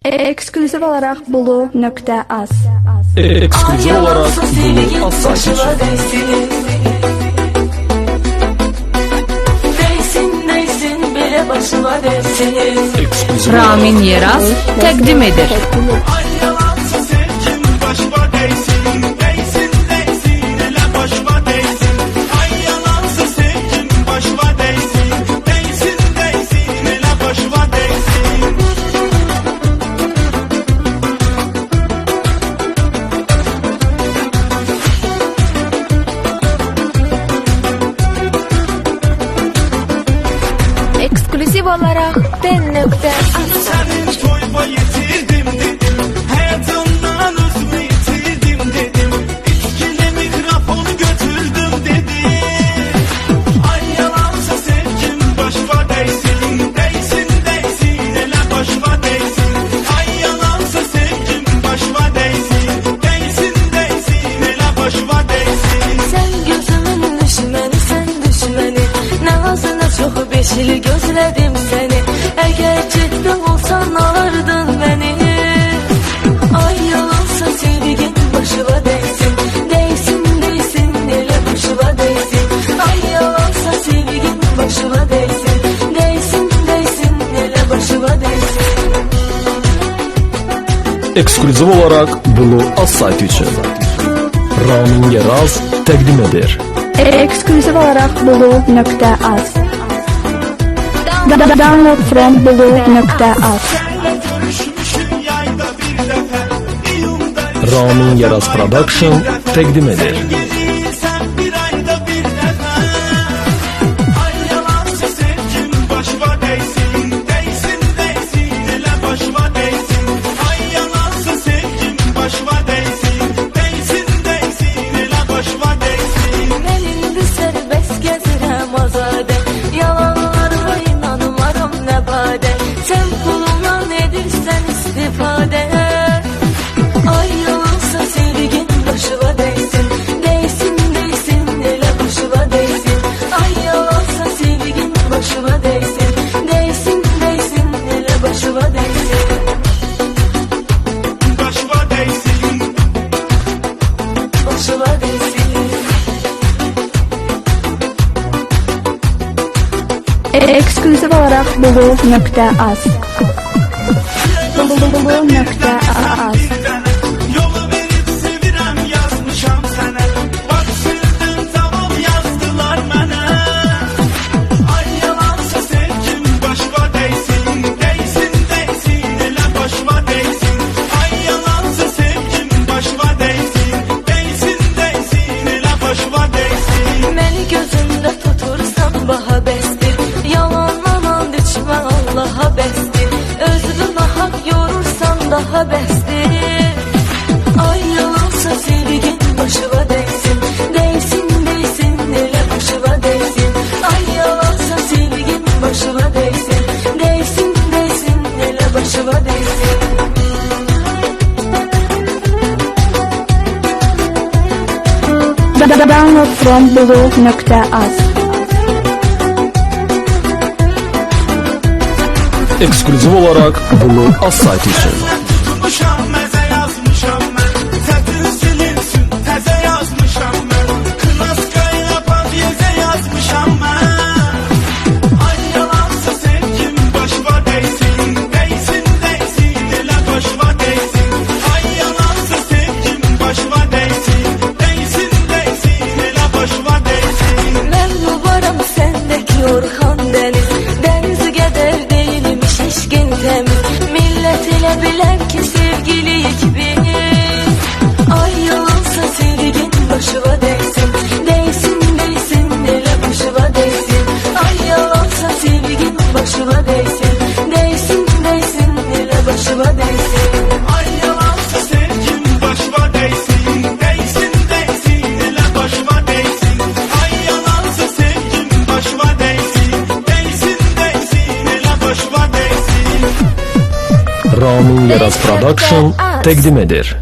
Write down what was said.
Eksklüziv olarak Bulu.az. Eksklüziv olarak Bulu.az sayfası. Ramin Yeraz təqdim edir. Eksklüziv olarak Ben.az. Beşili gözledim seni. Eğer ciddi olsan alırdın beni. Ay yalansa sevgin başıma değsin. Değsin değsin ele başıma değsin. Ay yalansa sevgin başıma değsin. Değsin değsin ele başıma değsin. Eksklüziv olarak Bulu.az saytı için Ramin Yeraz təqdim edir. Eksklüziv olarak Bulu.az. Download from Bulu.az. Ramin Yeraz Production təqdim edir. Sen kulundan edirsen istifade. Ay yalansa sevgin başıma değsin. Değsin değsin ele başıma değsin. Ay yalansa sevgin başıma değsin. Değsin değsin ele başıma değsin. Başıma değsin. Başıma değsin. Eksklüziv olarak Bulu.az. Bulu.az. Yolu verip sevirəm yazmışam sənə. Bak sildin tamam yazdılar mənə. Ay yalansa sevgim başıma değsin. Değsin değsin elə başıma değsin. Ay yalansa sevgim başıma değsin. Değsin değsin elə başıma değsin. Məni gözündə tutursan baha bəsdir. Yalandan and içmə Allaha bəsdir. Özünü nahaq yorursan daha bəsdir. Ay yalansa sevgin başıma değsin. Değsin değsin elə başıma değsin. Ay yalansa sevgin başıma değsin. Değsin değsin elə başıma değsin. Download from Bulu.az. Eksklüziv olarak Bulu.az saytı için Tutmuşam məzə yazmışam mən. Çətin silinsin təzə yazmışam mən. Kınaskaya pavyezə yazmışam mən. Ay yalansa sevgim başıma değsin. Değsin değsin elə başıma değsin. Ay yalansa sevgim başıma değsin. Değsin değsin elə başıma değsin. Mən mübarəm səndəki Orxan dəniz. Dəniz qədər deyilmiş eşqin təmiz. Millət elə bilər ki sevgiliyik biz. Ay yalansa sevgin başıma değsin. Değsin değsin elə başıma değsin. Ay yalansa sevgin başıma değsin. Değsin değsin elə başıma değsin. Ay yalansa sevgim başıma değsin. Değsin değsin elə başıma değsin. Ay yalansa sevgim başıma değsin. Değsin değsin elə başıma değsin. Ramin Yeraz Production təqdim edir.